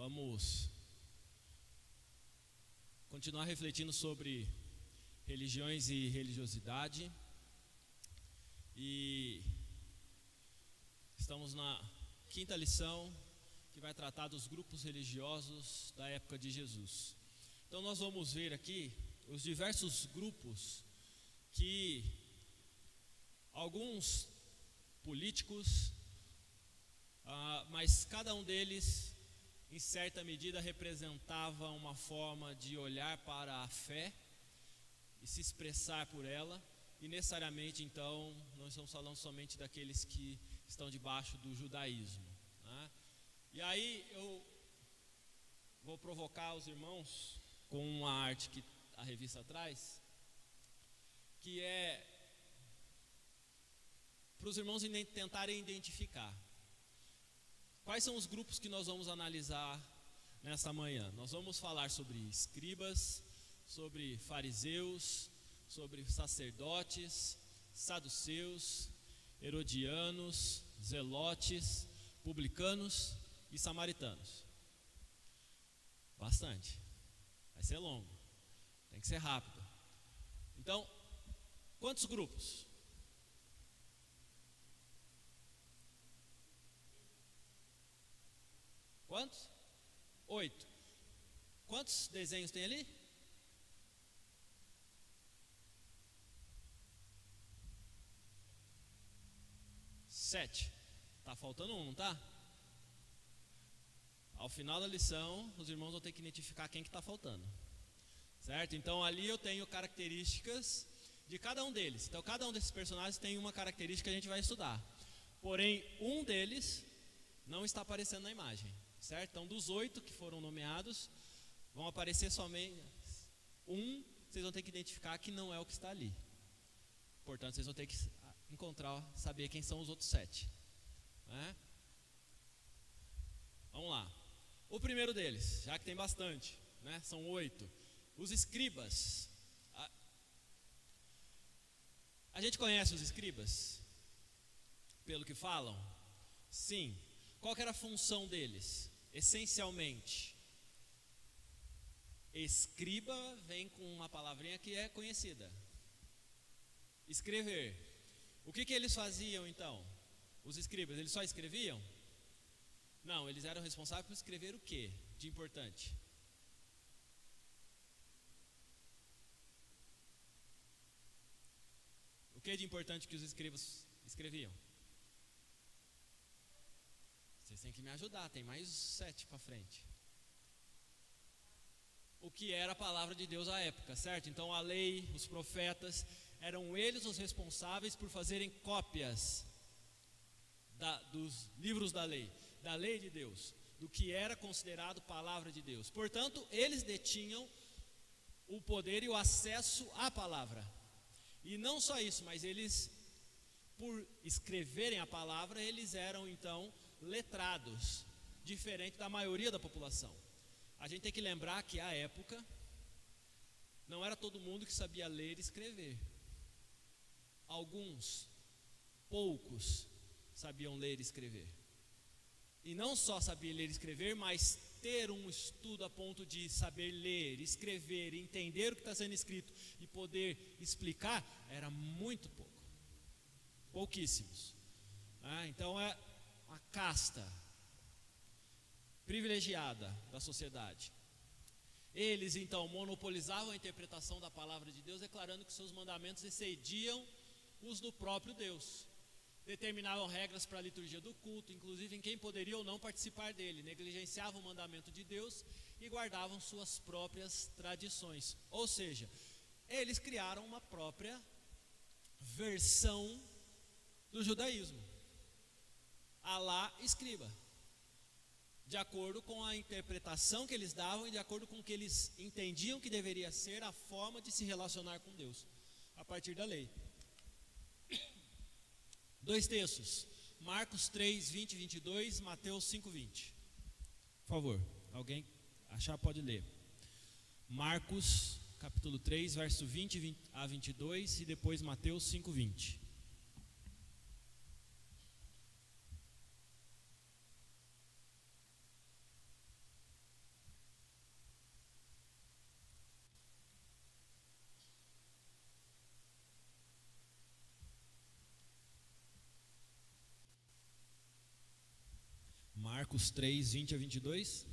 Vamos continuar refletindo sobre religiões e religiosidade. E estamos na quinta lição, que vai tratar dos grupos religiosos da época de Jesus. Então nós vamos ver aqui os diversos grupos que alguns políticos, mas cada um deles em certa medida representava uma forma de olhar para a fé e se expressar por ela. E necessariamente então não estamos falando somente daqueles que estão debaixo do judaísmo, né? E aí eu vou provocar os irmãos com uma arte que a revista traz, que é para os irmãos tentarem identificar quais são os grupos que nós vamos analisar nesta manhã. Nós vamos falar sobre escribas, sobre fariseus, sobre sacerdotes, saduceus, herodianos, zelotes, publicanos e samaritanos. Bastante. Vai ser longo. Tem que ser rápido. Então, quantos grupos? Quantos? 8. Quantos desenhos tem ali? 7. Tá faltando um, não tá? Ao final da lição, os irmãos vão ter que identificar quem que está faltando, certo? Então ali eu tenho características de cada um deles. Então cada um desses personagens tem uma característica que a gente vai estudar. Porém, um deles não está aparecendo na imagem, certo? Então dos 8 que foram nomeados, vão aparecer somente um. Vocês vão ter que identificar que não é o que está ali. Portanto, vocês vão ter que saber quem são os outros 7, né? Vamos lá. O primeiro deles, já que tem bastante, né? São 8. Os escribas. A gente conhece os escribas? Pelo que falam? Sim. Qual que era a função deles? Essencialmente, escriba vem com uma palavrinha que é conhecida: escrever. O que eles faziam então? Os escribas, eles só escreviam? Não, eles eram responsáveis por escrever o que de importante? O que de importante que os escribas escreviam? Vocês têm que me ajudar, tem mais 7 para frente. O que era a palavra de Deus à época, certo? Então a lei, os profetas, eram eles os responsáveis por fazerem cópias dos livros da lei de Deus, do que era considerado palavra de Deus. Portanto, eles detinham o poder e o acesso à palavra. E não só isso, mas eles, por escreverem a palavra, eles eram então letrados, diferente da maioria da população. A gente tem que lembrar que à época não era todo mundo que sabia ler e escrever. Alguns, poucos, sabiam ler e escrever. E não só sabia ler e escrever, mas ter um estudo a ponto de saber ler, escrever, entender o que está sendo escrito e poder explicar, era muito pouco. Pouquíssimos. Então é uma casta privilegiada da sociedade. Eles então monopolizavam a interpretação da palavra de Deus, declarando que seus mandamentos excediam os do próprio Deus. Determinavam regras para a liturgia do culto, inclusive em quem poderia ou não participar dele. Negligenciavam o mandamento de Deus e guardavam suas próprias tradições. Ou seja, eles criaram uma própria versão do judaísmo, à la escriba, de acordo com a interpretação que eles davam e de acordo com o que eles entendiam que deveria ser a forma de se relacionar com Deus, a partir da lei. 2 textos, Marcos 3, 20 e 22, Mateus 5, 20. Por favor, alguém achar pode ler. Marcos capítulo 3, verso 20 a 22 e depois Mateus 5, 20. Marcos 3, 20 a 22.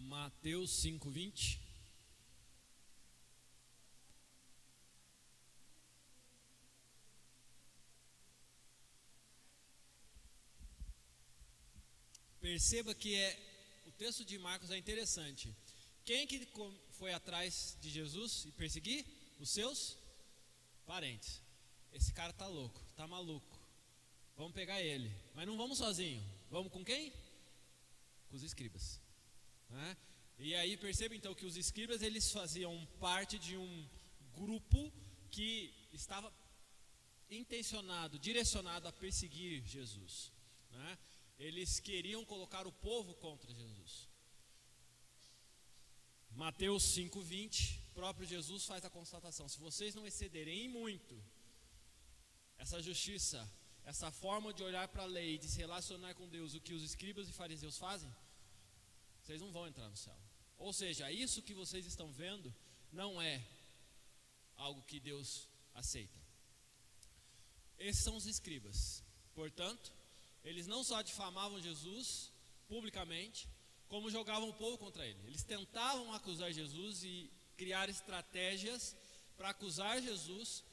Mateus 5, 20. Perceba que o texto de Marcos é interessante. Quem que foi atrás de Jesus e perseguir? Os seus parentes. Esse cara tá louco, tá maluco. Vamos pegar ele. Mas não vamos sozinho. Vamos com quem? Com os escribas. Né? E aí perceba então que os escribas, eles faziam parte de um grupo que estava intencionado, direcionado a perseguir Jesus, né? Eles queriam colocar o povo contra Jesus. Mateus 5:20, próprio Jesus faz a constatação: se vocês não excederem em muito essa justiça, essa forma de olhar para a lei, de se relacionar com Deus, o que os escribas e fariseus fazem, vocês não vão entrar no céu. Ou seja, isso que vocês estão vendo não é algo que Deus aceita. Esses são os escribas. Portanto, eles não só difamavam Jesus publicamente, como jogavam o povo contra ele. Eles tentavam acusar Jesus e criar estratégias para acusar Jesus,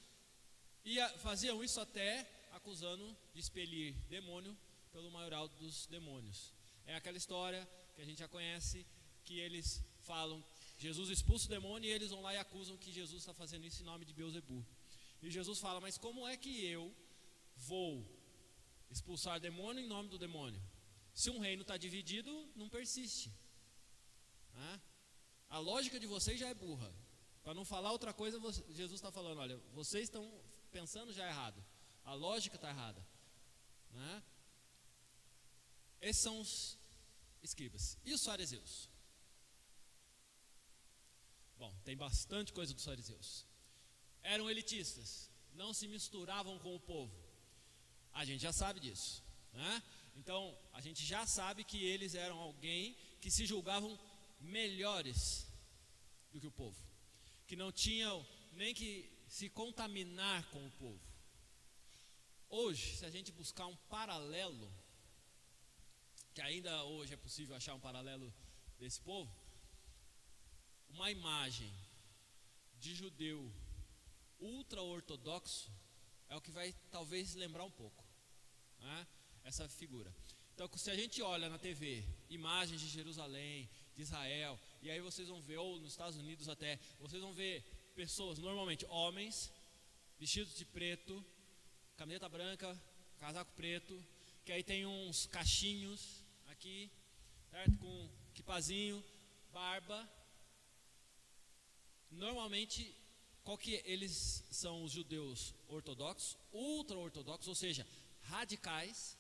e faziam isso até acusando de expelir demônio pelo maioral dos demônios. É aquela história que a gente já conhece, que eles falam, Jesus expulsa o demônio, e eles vão lá e acusam que Jesus está fazendo isso em nome de Beelzebu. E Jesus fala: mas como é que eu vou expulsar demônio em nome do demônio? Se um reino está dividido, não persiste. A lógica de vocês já é burra. Para não falar outra coisa, Jesus está falando: olha, vocês estão pensando já errado, a lógica está errada. Esses são os escribas. E os fariseus? Bom, tem bastante coisa dos fariseus. Eram elitistas, não se misturavam com o povo. A gente já sabe disso, né? Então, a gente já sabe que eles eram alguém que se julgavam melhores do que o povo, que não tinham nem que se contaminar com o povo. Hoje, se a gente buscar um paralelo, que ainda hoje é possível achar um paralelo desse povo, uma imagem de judeu ultra-ortodoxo é o que vai talvez lembrar um pouco, né? Essa figura. Então, se a gente olha na TV imagens de Jerusalém, de Israel, e aí vocês vão ver, ou nos Estados Unidos até, vocês vão ver pessoas, normalmente homens, vestidos de preto, camiseta branca, casaco preto, que aí tem uns cachinhos aqui, certo? Com quipazinho, barba. Normalmente, qual que eles são? Os judeus ortodoxos, ultra-ortodoxos, ou seja, radicais.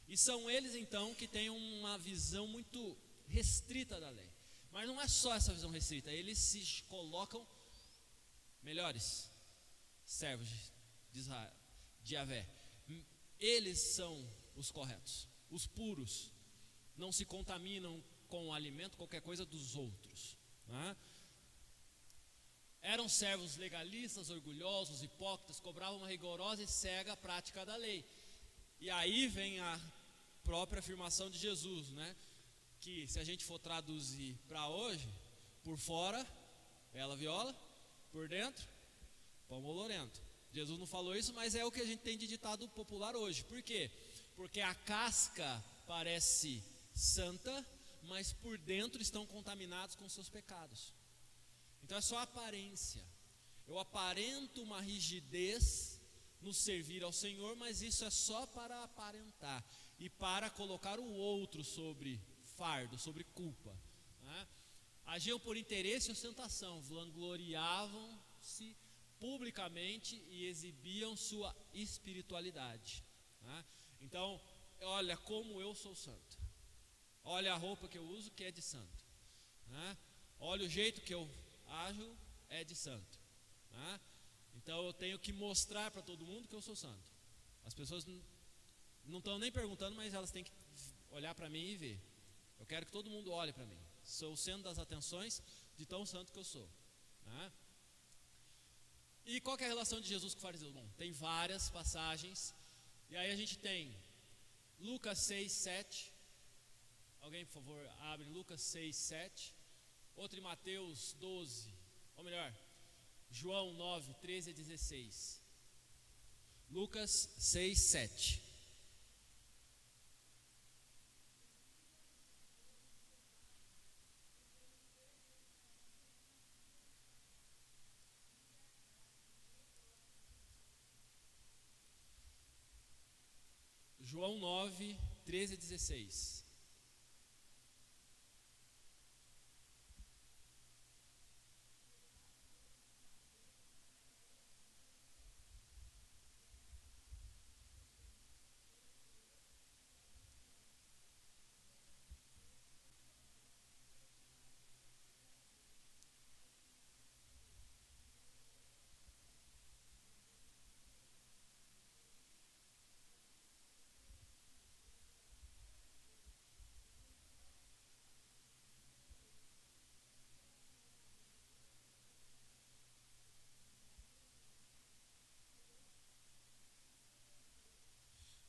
E são eles então que têm uma visão muito restrita da lei. Mas não é só essa visão restrita, eles se colocam melhores servos de Israel, de Yahvé. Eles são os corretos, os puros, não se contaminam com o alimento, qualquer coisa dos outros, né? Eram servos legalistas, orgulhosos, hipócritas, cobravam uma rigorosa e cega prática da lei. E aí vem a própria afirmação de Jesus, né? Que se a gente for traduzir para hoje, por fora, bela viola, por dentro, pão bolorento. Jesus não falou isso, mas é o que a gente tem de ditado popular hoje. Por quê? Porque a casca parece santa, mas por dentro estão contaminados com seus pecados. Então é só aparência. Eu aparento uma rigidez no servir ao Senhor, mas isso é só para aparentar e para colocar o outro sobre fardo, sobre culpa, né? Agiam por interesse e ostentação, vangloriavam publicamente e exibiam sua espiritualidade, né? Então, olha como eu sou santo, olha a roupa que eu uso que é de santo, né? Olha o jeito que eu ajo é de santo, né? Então eu tenho que mostrar para todo mundo que eu sou santo. As pessoas não estão nem perguntando, mas elas têm que olhar para mim e ver. Eu quero que todo mundo olhe para mim. Sou o centro das atenções de tão santo que eu sou, né? E qual que é a relação de Jesus com o fariseu? Bom, tem várias passagens. E aí a gente tem Lucas 6, 7. Alguém, por favor, abre Lucas 6, 7. Outro em Mateus 12. Ou melhor, João 9, 13 a 16. Lucas 6, 7. João 9, 13 a 16.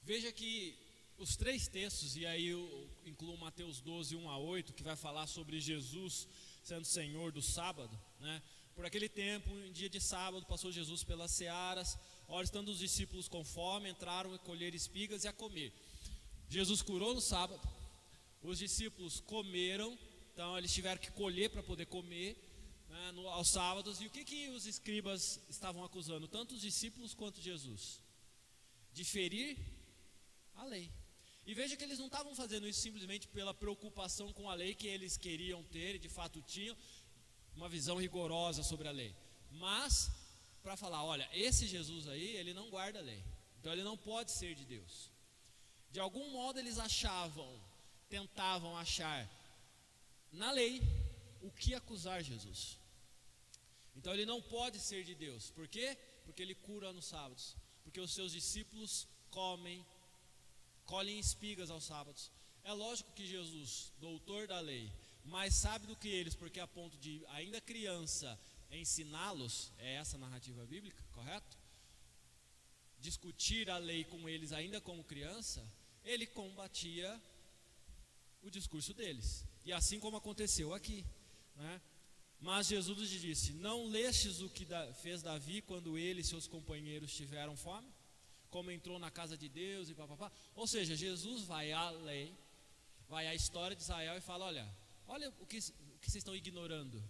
Veja que os três textos, e aí eu incluo Mateus 12, 1 a 8, que vai falar sobre Jesus sendo Senhor do sábado, né? Por aquele tempo, em dia de sábado, passou Jesus pelas searas, ora estando os discípulos com fome, entraram a colher espigas e a comer. Jesus curou no sábado, os discípulos comeram, então eles tiveram que colher para poder comer, né, aos sábados. E o que os escribas estavam acusando, tanto os discípulos quanto Jesus? De ferir a lei. E veja que eles não estavam fazendo isso simplesmente pela preocupação com a lei que eles queriam ter, e de fato tinham uma visão rigorosa sobre a lei, mas para falar, olha, esse Jesus aí, ele não guarda a lei, então ele não pode ser de Deus. De algum modo eles tentavam achar na lei o que acusar Jesus. Então ele não pode ser de Deus. Por quê? Porque ele cura nos sábados, porque os seus discípulos colhem espigas aos sábados. É lógico que Jesus, doutor da lei, mais sábio do que eles, porque a ponto de, ainda criança, ensiná-los, é essa a narrativa bíblica, correto? Discutir a lei com eles ainda como criança, ele combatia o discurso deles, e assim como aconteceu aqui, né? Mas Jesus lhes disse: não lestes o que fez Davi quando ele e seus companheiros tiveram fome? Como entrou na casa de Deus e papapá. Ou seja, Jesus vai à lei, vai à história de Israel e fala: olha o que vocês estão ignorando,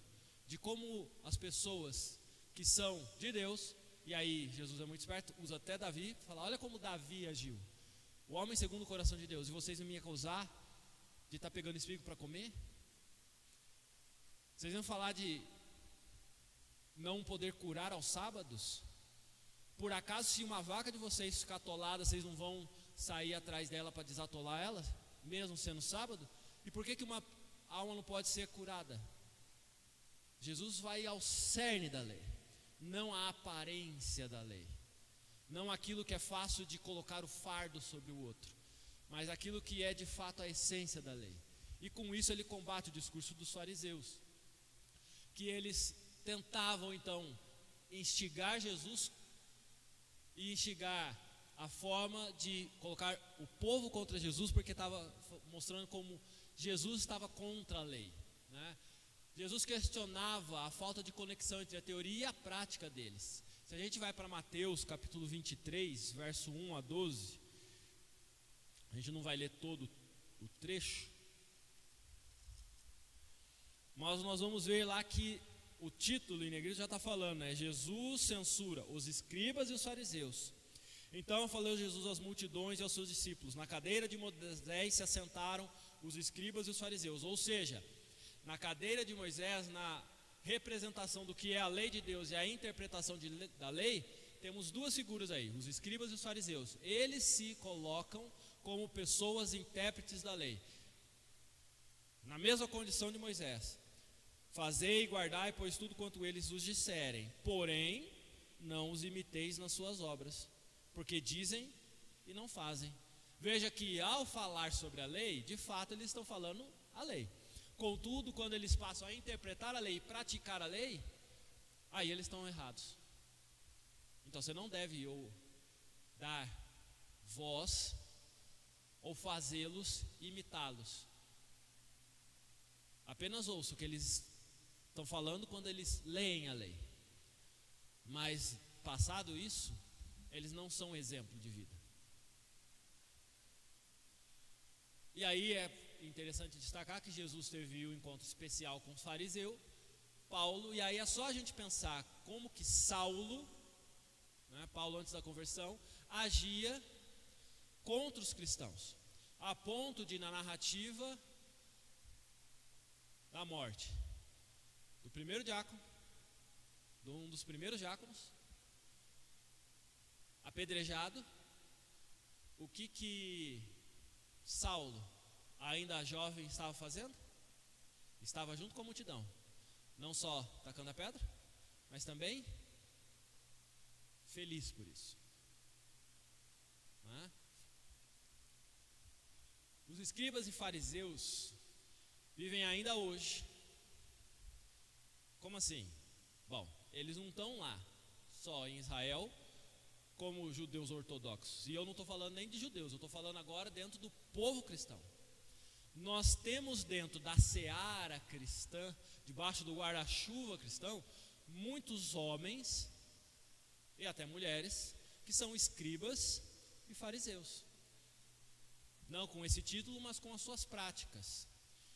de como as pessoas que são de Deus, e aí Jesus é muito esperto, usa até Davi, fala: olha como Davi agiu, o homem segundo o coração de Deus, e vocês me acusar de estar pegando espigo para comer? Vocês vão falar de não poder curar aos sábados? Por acaso, se uma vaca de vocês ficar atolada, vocês não vão sair atrás dela para desatolar ela, mesmo sendo sábado? E por que uma alma não pode ser curada? Jesus vai ao cerne da lei, não a aparência da lei, não aquilo que é fácil de colocar o fardo sobre o outro, mas aquilo que é de fato a essência da lei. E com isso ele combate o discurso dos fariseus, que eles tentavam então instigar Jesus e instigar a forma de colocar o povo contra Jesus, porque estava mostrando como Jesus estava contra a lei, né? Jesus questionava a falta de conexão entre a teoria e a prática deles. Se a gente vai para Mateus capítulo 23, verso 1 a 12, a gente não vai ler todo o trecho, mas nós vamos ver lá que o título em negrito já está falando, né? Jesus censura os escribas e os fariseus. Então falou Jesus às multidões e aos seus discípulos: na cadeira de Moisés se assentaram os escribas e os fariseus. Ou seja, na cadeira de Moisés, na representação do que é a lei de Deus e a interpretação da lei, temos duas figuras aí, os escribas e os fariseus. Eles se colocam como pessoas intérpretes da lei, na mesma condição de Moisés. Fazei e guardai, pois tudo quanto eles vos disserem, porém não os imiteis nas suas obras, porque dizem e não fazem. Veja que ao falar sobre a lei, de fato eles estão falando a lei. Contudo, quando eles passam a interpretar a lei e praticar a lei, aí eles estão errados. Então você não deve ou dar voz ou fazê-los imitá-los. Apenas ouça o que eles estão falando quando eles leem a lei. Mas passado isso, eles não são exemplo de vida. E aí é interessante destacar que Jesus teve um encontro especial com os fariseus, Paulo, e aí é só a gente pensar como que Saulo, né, Paulo antes da conversão, agia contra os cristãos, a ponto de na narrativa da morte do primeiro diácono, de um dos primeiros diáconos, apedrejado, o que Saulo, ainda jovem, estava fazendo? Estava junto com a multidão, não só tacando a pedra, mas também feliz por isso. Os escribas e fariseus vivem ainda hoje. Como assim? Bom, eles não estão lá só em Israel como judeus ortodoxos. E eu não estou falando nem de judeus, eu estou falando agora dentro do povo cristão. Nós temos dentro da seara cristã, debaixo do guarda-chuva cristão, muitos homens e até mulheres que são escribas e fariseus. Não com esse título, mas com as suas práticas.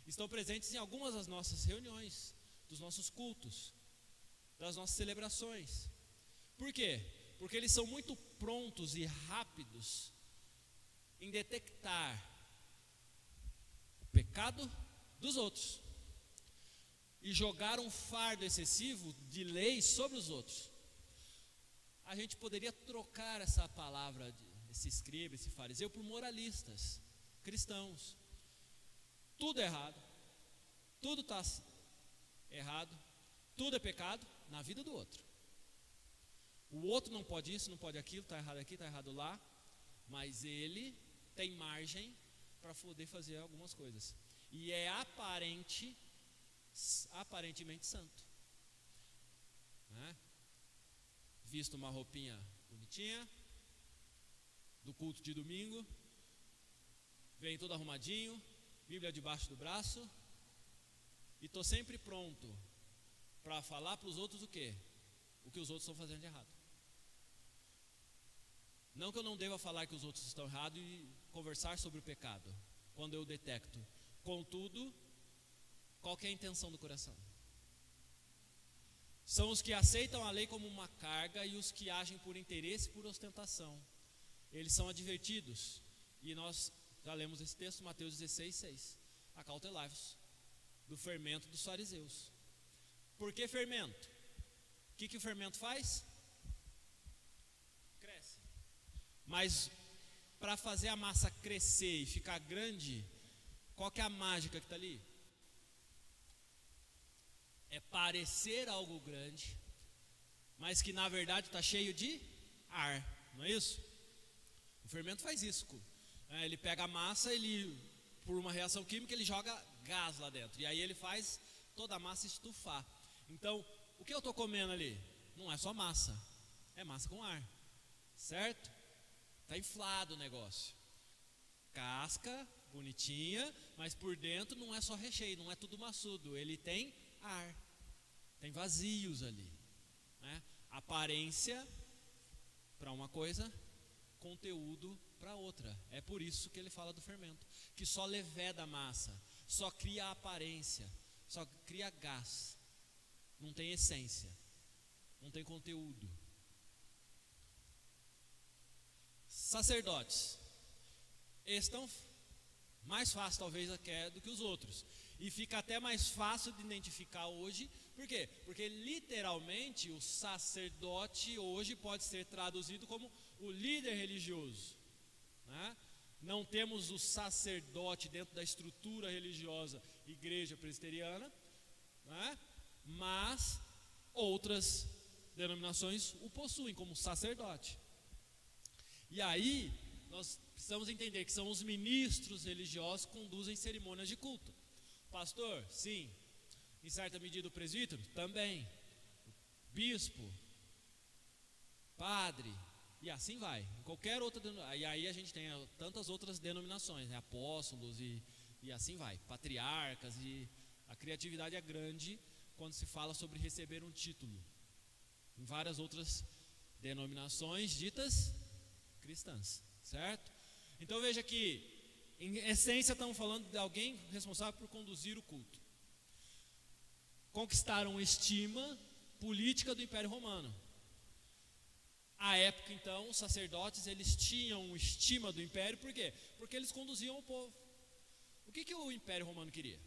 Estão presentes em algumas das nossas reuniões, dos nossos cultos, das nossas celebrações. Por quê? Porque eles são muito prontos e rápidos em detectar o pecado dos outros e jogar um fardo excessivo de leis sobre os outros. A gente poderia trocar essa palavra, esse escriba, esse fariseu, por moralistas cristãos. Tudo é errado, tudo está errado, tudo é pecado na vida do outro. O outro não pode isso, não pode aquilo, está errado aqui, está errado lá, mas ele tem margem para poder fazer algumas coisas. E é aparentemente santo, né? Visto uma roupinha bonitinha, do culto de domingo, vem todo arrumadinho, Bíblia debaixo do braço, e estou sempre pronto para falar para os outros o quê? O que os outros estão fazendo de errado. Não que eu não deva falar que os outros estão errados e conversar sobre o pecado, quando eu detecto. Contudo, qual que é a intenção do coração? São os que aceitam a lei como uma carga e os que agem por interesse e por ostentação. Eles são advertidos. E nós já lemos esse texto, Mateus 16:6. Acautelai-vos do fermento dos fariseus. Por que fermento? O que o fermento faz? Cresce. Mas para fazer a massa crescer e ficar grande, qual que é a mágica que está ali? É parecer algo grande, mas que na verdade está cheio de ar, não é isso? O fermento faz isso. Ele pega a massa, por uma reação química, ele joga gás lá dentro. E aí ele faz toda a massa estufar. Então, o que eu estou comendo ali? Não é só massa, é massa com ar, certo? Está inflado o negócio. Casca, bonitinha, mas por dentro não é só recheio, não é tudo maçudo. Ele tem ar, tem vazios ali, né? Aparência para uma coisa, conteúdo para outra. É por isso que ele fala do fermento, que só leveda a massa, só cria aparência, só cria gás, não tem essência, não tem conteúdo. Sacerdotes, estão mais fácil talvez até do que os outros. E fica até mais fácil de identificar hoje. Por quê? Porque literalmente o sacerdote hoje pode ser traduzido como o líder religioso, né? Não temos o sacerdote dentro da estrutura religiosa igreja presbiteriana, né? Mas outras denominações o possuem como sacerdote. E aí nós precisamos entender que são os ministros religiosos que conduzem cerimônias de culto. Pastor, sim. Em certa medida o presbítero, também. Bispo, padre, e assim vai. Em qualquer outra denominação. E aí a gente tem tantas outras denominações, né? Apóstolos e assim vai. Patriarcas, e a criatividade é grande quando se fala sobre receber um título. Em várias outras denominações ditas cristãs, certo? Então veja que, em essência, estamos falando de alguém responsável por conduzir o culto. Conquistaram estima política do Império Romano. À época, então, os sacerdotes, eles tinham estima do Império, por quê? Porque eles conduziam o povo. O que o Império Romano queria?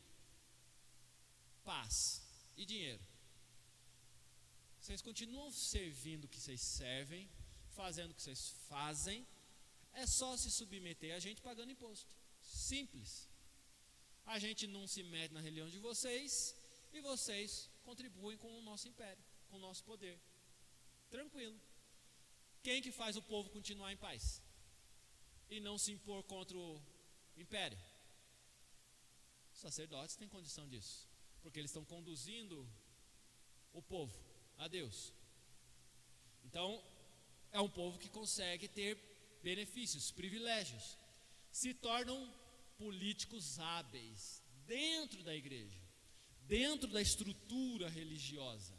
Paz e dinheiro. Vocês continuam servindo o que vocês servem, fazendo o que vocês fazem, é só se submeter a gente pagando imposto. Simples. A gente não se mete na religião de vocês e vocês contribuem com o nosso império, com o nosso poder. Tranquilo. Quem que faz o povo continuar em paz e não se impor contra o império? Os sacerdotes têm condição disso, porque eles estão conduzindo o povo a Deus. Então, é um povo que consegue ter benefícios, privilégios, se tornam políticos hábeis dentro da igreja, dentro da estrutura religiosa.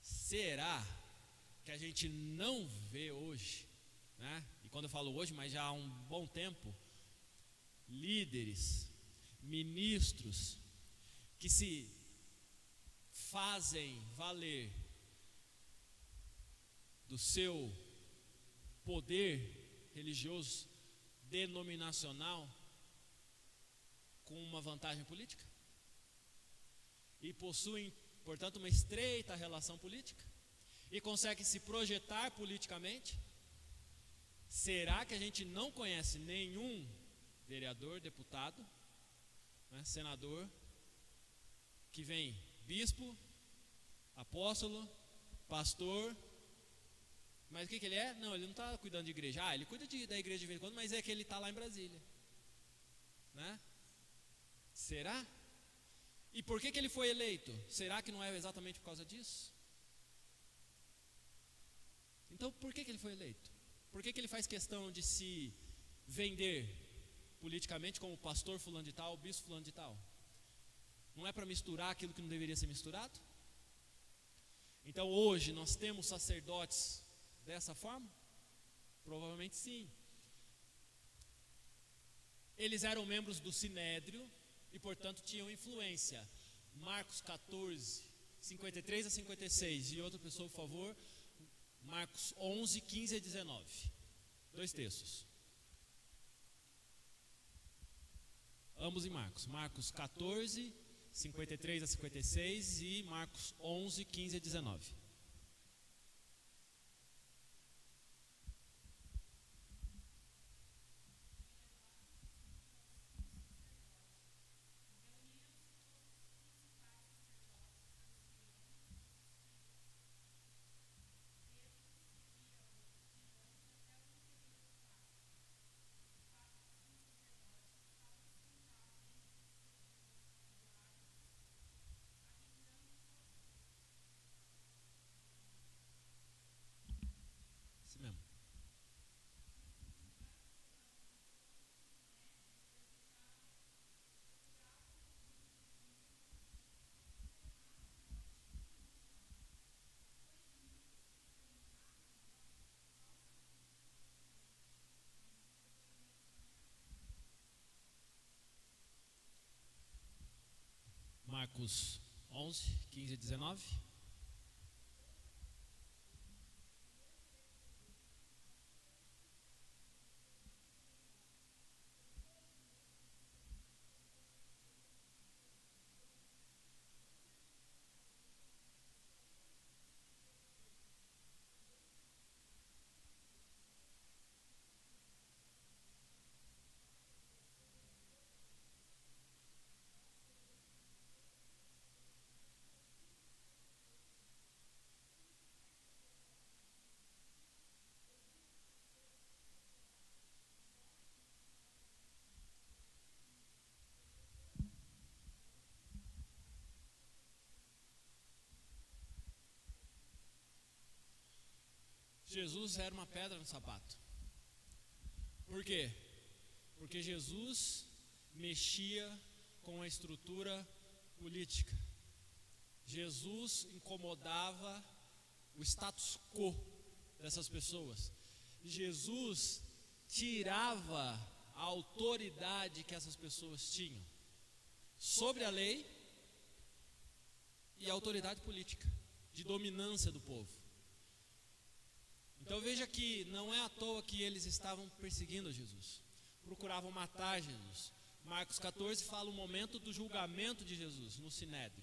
Será que a gente não vê hoje, né? E quando eu falo hoje, mas já há um bom tempo, líderes, ministros que se fazem valer do seu poder religioso denominacional com uma vantagem política e possuem, portanto, uma estreita relação política e conseguem se projetar politicamente? Será que a gente não conhece nenhum vereador, deputado, né, senador, que vem bispo, apóstolo, pastor, mas o que ele é? Não, ele não está cuidando de igreja. Ele cuida da igreja de vez em quando, mas é que ele está lá em Brasília, né? Será? E por que ele foi eleito? Será que não é exatamente por causa disso? Então por que ele foi eleito? Por que ele faz questão de se vender politicamente como pastor fulano de tal, bispo fulano de tal? Não é para misturar aquilo que não deveria ser misturado? Então hoje nós temos sacerdotes dessa forma? Provavelmente sim. Eles eram membros do Sinédrio e, portanto, tinham influência. Marcos 14, 53 a 56. E outra pessoa, por favor. Marcos 11, 15 a 19. 2 textos. Ambos em Marcos. Marcos 14, 53 a 56 e Marcos 11, 15 a 19. Isso mesmo. Marcos 11, 15 a 19. Jesus era uma pedra no sapato. Por quê? Porque Jesus mexia com a estrutura política. Jesus incomodava o status quo dessas pessoas. Jesus tirava a autoridade que essas pessoas tinham sobre a lei e a autoridade política, de dominância do povo. Então veja que não é à toa que eles estavam perseguindo Jesus, procuravam matar Jesus. Marcos 14 fala o momento do julgamento de Jesus no Sinédrio.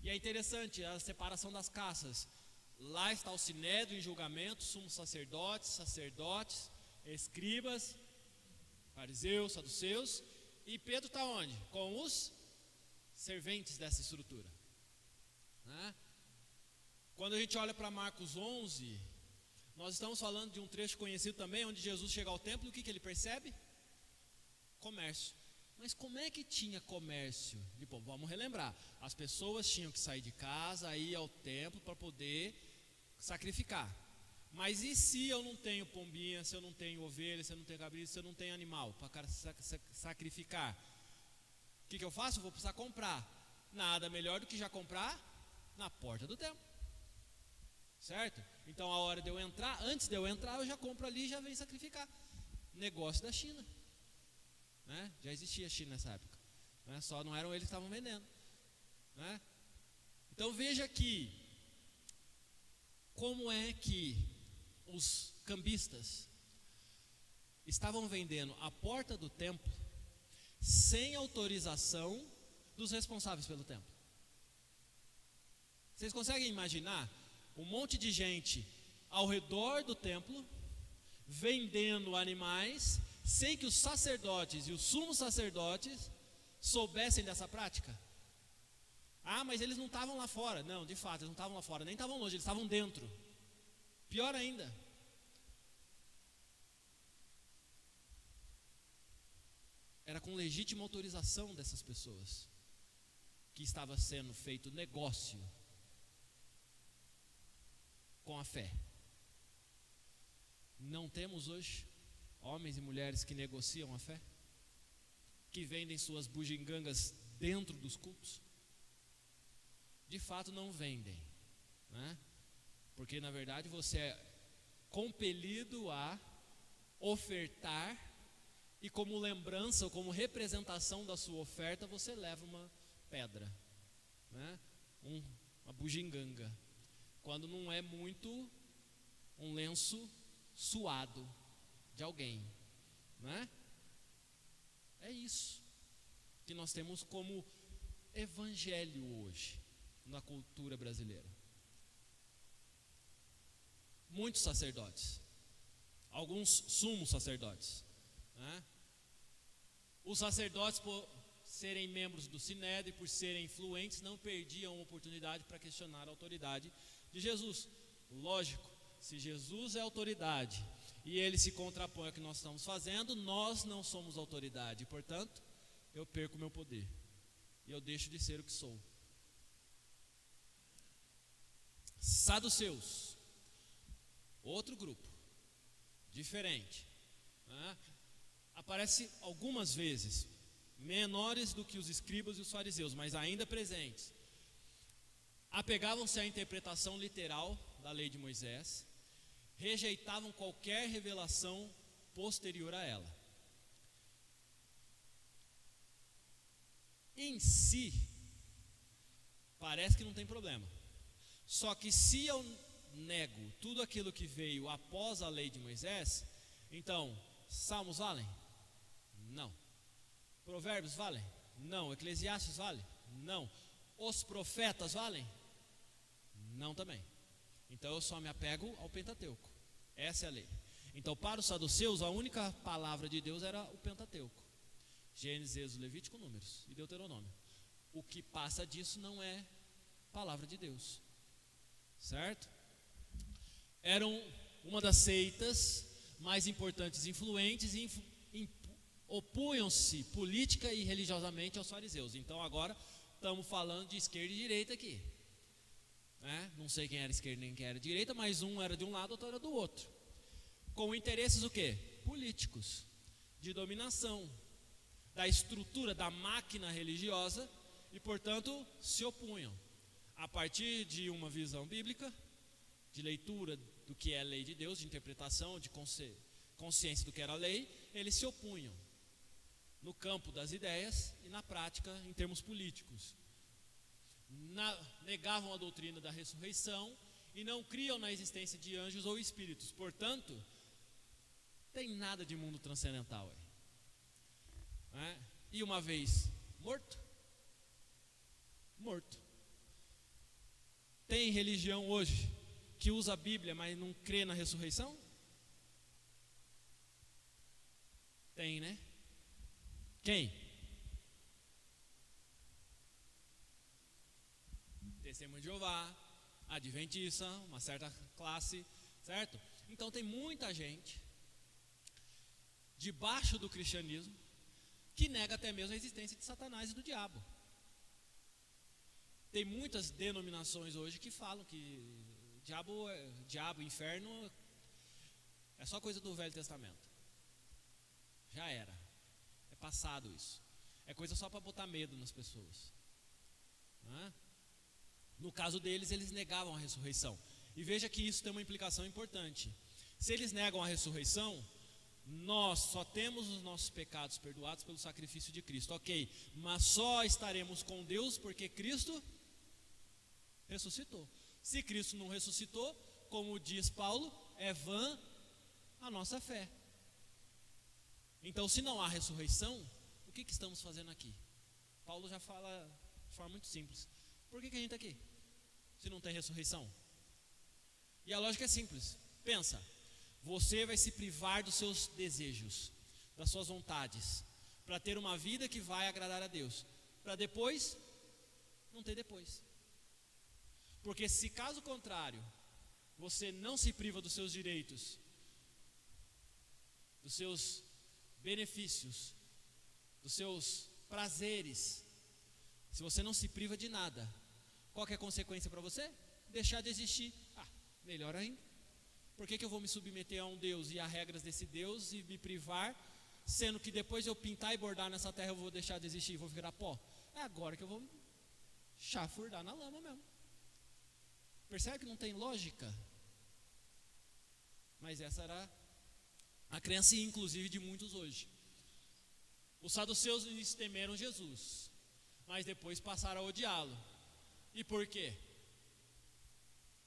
E é interessante a separação das castas. Lá está o Sinédrio em julgamento, sumos sacerdotes, escribas, fariseus, saduceus. E Pedro está onde? Com os serventes dessa estrutura, né? Quando a gente olha para Marcos 11, nós estamos falando de um trecho conhecido também, onde Jesus chega ao templo, e o que ele percebe? Comércio. Mas como é que tinha comércio? Bom, vamos relembrar. As pessoas tinham que sair de casa, ir ao templo para poder sacrificar. Mas e se eu não tenho pombinha, se eu não tenho ovelha, se eu não tenho cabrito, se eu não tenho animal para sacrificar? O que eu faço? Eu vou precisar comprar. Nada melhor do que já comprar na porta do templo. Certo? Então a hora de eu entrar, antes de eu entrar, eu já compro ali e já venho sacrificar. Negócio da China, né? Já existia China nessa época, né? Só não eram eles que estavam vendendo, né? Então veja que como é que os cambistas estavam vendendo à porta do templo sem autorização dos responsáveis pelo templo. Vocês conseguem imaginar um monte de gente ao redor do templo vendendo animais sem que os sacerdotes e os sumos sacerdotes soubessem dessa prática? Ah, mas eles não estavam lá fora. Não, de fato, eles não estavam lá fora, nem estavam longe, eles estavam dentro. Pior ainda, era com legítima autorização dessas pessoas que estava sendo feito negócio com a fé. Não temos hoje homens e mulheres que negociam a fé, que vendem suas bugigangas dentro dos cultos? De fato não vendem, né? Porque na verdade você é compelido a ofertar, e como lembrança ou como representação da sua oferta você leva uma pedra, né? Uma bugiganga, quando não é muito um lenço suado de alguém, né? É isso que nós temos como evangelho hoje na cultura brasileira. Muitos sacerdotes, alguns sumos sacerdotes, né? Os sacerdotes, por serem membros do Sinédrio, por serem influentes, não perdiam a oportunidade para questionar a autoridade de Jesus. Lógico, se Jesus é autoridade e ele se contrapõe ao que nós estamos fazendo, nós não somos autoridade, e portanto eu perco meu poder e eu deixo de ser o que sou. Saduceus, outro grupo diferente, né? Aparece algumas vezes, menores do que os escribas e os fariseus, mas ainda presentes. Apegavam-se à interpretação literal da lei de Moisés, rejeitavam qualquer revelação posterior a ela. Em si, parece que não tem problema. Só que se eu nego tudo aquilo que veio após a lei de Moisés, então, Salmos valem? Não. Provérbios valem? Não. Eclesiastes vale? Não. Os profetas valem? Não também. Então eu só me apego ao Pentateuco. Essa é a lei. Então para os saduceus a única palavra de Deus era o Pentateuco: Gênesis, Êxodo, Levítico, Números e Deuteronômio. O que passa disso não é palavra de Deus, certo? Eram uma das seitas mais importantes e influentes, e opunham-se política e religiosamente aos fariseus. Então agora estamos falando de esquerda e direita aqui. né? Não sei quem era esquerda nem quem era direita, mas um era de um lado, outro era do outro. Com interesses o quê? Políticos, de dominação, da estrutura da máquina religiosa, e portanto se opunham. A partir de uma visão bíblica, de leitura do que é a lei de Deus, de interpretação, de consciência do que era a lei, eles se opunham no campo das ideias e na prática em termos políticos. Negavam a doutrina da ressurreição e não criam na existência de anjos ou espíritos. Portanto, tem nada de mundo transcendental aí, né? E uma vez morto, tem religião hoje que usa a Bíblia, mas não crê na ressurreição? Tem, né? Quem? Testemunho de Jeová, Adventista, uma certa classe, certo? Então tem muita gente debaixo do cristianismo que nega até mesmo a existência de Satanás e do diabo. Tem muitas denominações hoje que falam que diabo, inferno é só coisa do Velho Testamento. Já era. É passado isso. É coisa só para botar medo nas pessoas, né? No caso deles, eles negavam a ressurreição. E veja que isso tem uma implicação importante. Se eles negam a ressurreição, nós só temos os nossos pecados perdoados pelo sacrifício de Cristo, ok, mas só estaremos com Deus porque Cristo ressuscitou. Se Cristo não ressuscitou, como diz Paulo, é vã a nossa fé. Então, se não há ressurreição, o que estamos fazendo aqui? Paulo já fala de forma muito simples. Por que a gente está aqui, se não tem ressurreição? E a lógica é simples. Pensa, você vai se privar dos seus desejos, das suas vontades, para ter uma vida que vai agradar a Deus, para depois, não ter depois. Porque se caso contrário, você não se priva dos seus direitos, dos seus benefícios, dos seus prazeres, se você não se priva de nada, qual que é a consequência para você? Deixar de existir. Melhor ainda. Por que eu vou me submeter a um Deus e a regras desse Deus e me privar, sendo que depois de eu pintar e bordar nessa terra eu vou deixar de existir e vou virar pó? É agora que eu vou chafurdar na lama mesmo. Percebe que não tem lógica? Mas essa era a crença, inclusive, de muitos hoje. Os saduceus no início temeram Jesus, mas depois passaram a odiá-lo. E por quê?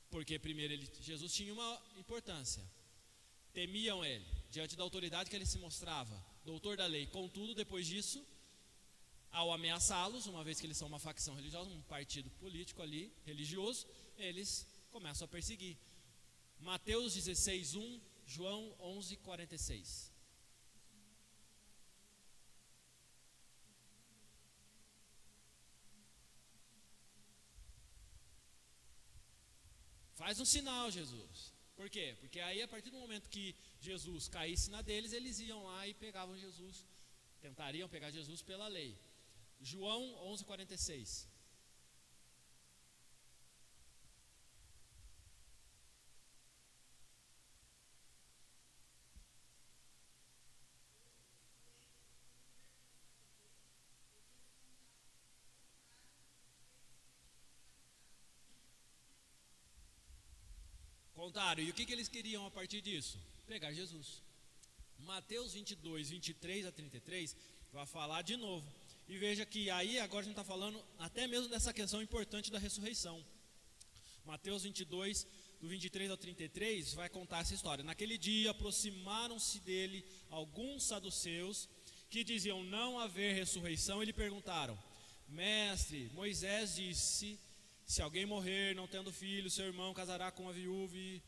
Porque primeiro Jesus tinha uma importância. Temiam ele, diante da autoridade que ele se mostrava, doutor da lei. Contudo, depois disso, ao ameaçá-los, uma vez que eles são uma facção religiosa, um partido político ali, religioso, eles começam a perseguir. Mateus 16:1, João 11:46. Faz um sinal, Jesus. Por quê? Porque aí, a partir do momento que Jesus caísse na deles, eles iam lá e pegavam Jesus, tentariam pegar Jesus pela lei. João 11:46. Contaram, e o que eles queriam a partir disso? Pegar Jesus. Mateus 22:23-33 vai falar de novo. E veja que aí agora a gente está falando até mesmo dessa questão importante da ressurreição. Mateus 22, do 23 ao 33, vai contar essa história. Naquele dia aproximaram-se dele alguns saduceus que diziam não haver ressurreição e lhe perguntaram: Mestre, Moisés disse: se alguém morrer não tendo filho, seu irmão casará com uma viúva e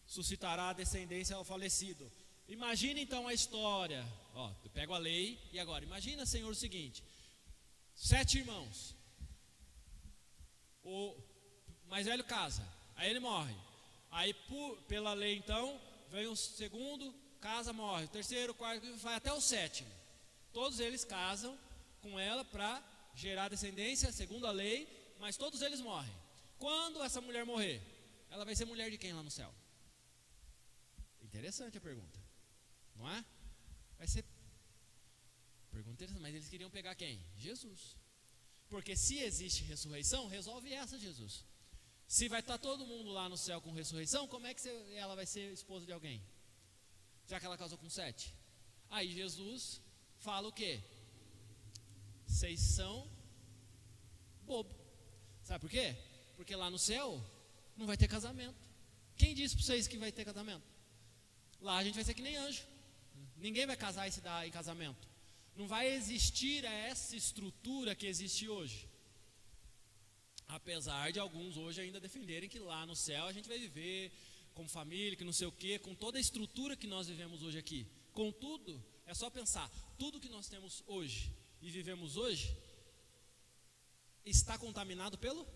suscitará a descendência ao falecido. Imagina então a história. Eu pego a lei e agora, imagina, Senhor, o seguinte: 7 irmãos. O mais velho casa, aí ele morre. Aí pela lei então, vem o segundo, casa, morre. O terceiro, o quarto, vai até o 7º. Todos eles casam com ela para gerar descendência, segundo a lei, mas todos eles morrem. Quando essa mulher morrer, ela vai ser mulher de quem lá no céu? Interessante a pergunta, não é? Vai ser pergunta interessante, mas eles queriam pegar quem? Jesus. Porque se existe ressurreição, resolve essa, Jesus. Se vai estar todo mundo lá no céu com ressurreição, como é que ela vai ser esposa de alguém? Já que ela casou com 7. Aí Jesus fala o quê? Vocês são bobo. Sabe por quê? Porque lá no céu não vai ter casamento. Quem disse para vocês que vai ter casamento? Lá a gente vai ser que nem anjo. Ninguém vai casar e se dar em casamento. Não vai existir essa estrutura que existe hoje. Apesar de alguns hoje ainda defenderem que lá no céu a gente vai viver como família, que não sei o quê, com toda a estrutura que nós vivemos hoje aqui. Contudo, é só pensar, tudo que nós temos hoje e vivemos hoje está contaminado pelo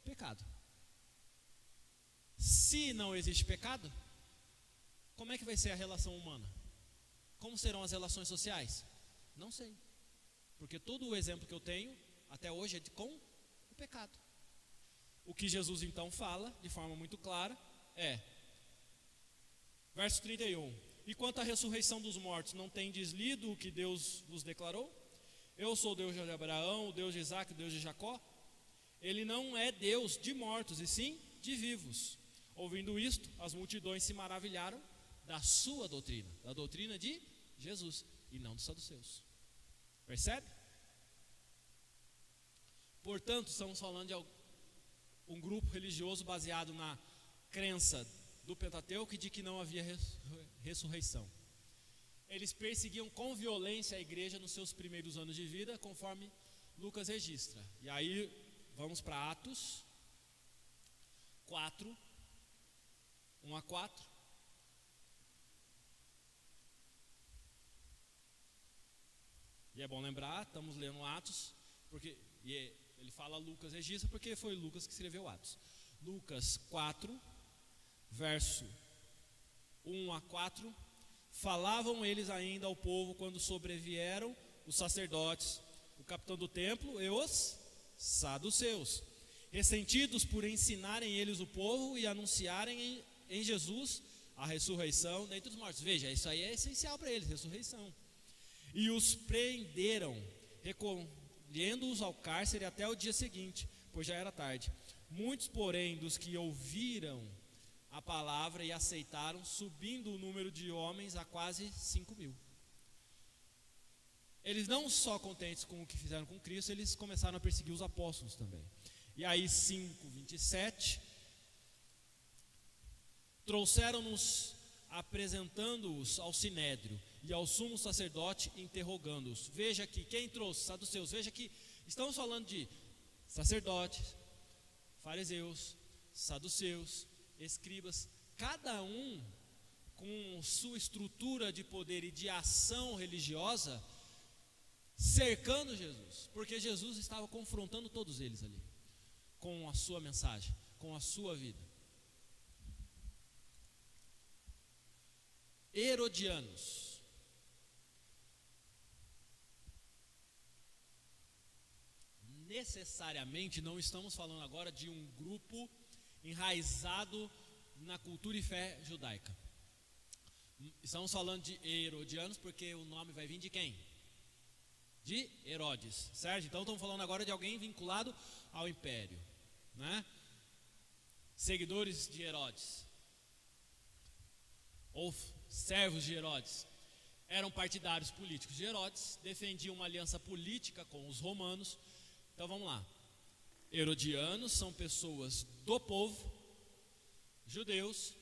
pecado. Se não existe pecado, como é que vai ser a relação humana? Como serão as relações sociais? Não sei. Porque todo o exemplo que eu tenho até hoje é com o pecado. O que Jesus então fala de forma muito clara é, verso 31, e quanto à ressurreição dos mortos, não tendes lido o que Deus vos declarou? Eu sou o Deus de Abraão, o Deus de Isaac, o Deus de Jacó. Ele não é Deus de mortos, e sim de vivos. Ouvindo isto, as multidões se maravilharam da sua doutrina, da doutrina de Jesus, e não dos saduceus. Percebe? Portanto, estamos falando de um grupo religioso baseado na crença do Pentateuco e de que não havia ressurreição. Eles perseguiam com violência a igreja nos seus primeiros anos de vida, conforme Lucas registra. E aí, vamos para Atos 4, 1 a 4. E é bom lembrar, estamos lendo Atos, porque ele fala Lucas registra, porque foi Lucas que escreveu Atos. Lucas 4, verso 1 a 4. Falavam eles ainda ao povo quando sobrevieram os sacerdotes, o capitão do templo e os saduceus, ressentidos por ensinarem eles o povo e anunciarem em Jesus a ressurreição dentre os mortos. Veja, isso aí é essencial para eles, ressurreição. E os prenderam, recolhendo-os ao cárcere até o dia seguinte, pois já era tarde. Muitos, porém, dos que ouviram a palavra e aceitaram, subindo o número de homens a quase 5.000. Eles não só contentes com o que fizeram com Cristo, eles começaram a perseguir os apóstolos também. E aí 5:27, trouxeram-nos apresentando-os ao sinédrio e ao sumo sacerdote, interrogando-os. Veja aqui, quem trouxe? Saduceus. Veja que estamos falando de sacerdotes, fariseus, saduceus, escribas, cada um com sua estrutura de poder e de ação religiosa, cercando Jesus, porque Jesus estava confrontando todos eles ali, com a sua mensagem, com a sua vida. Herodianos. Necessariamente não estamos falando agora de um grupo enraizado na cultura e fé judaica. Estamos falando de herodianos porque o nome vai vir de quem? De Herodes, certo? Então estamos falando agora de alguém vinculado ao império, né? Seguidores de Herodes, ou servos de Herodes, eram partidários políticos de Herodes, defendiam uma aliança política com os romanos. Então vamos lá. Herodianos são pessoas do povo, judeus,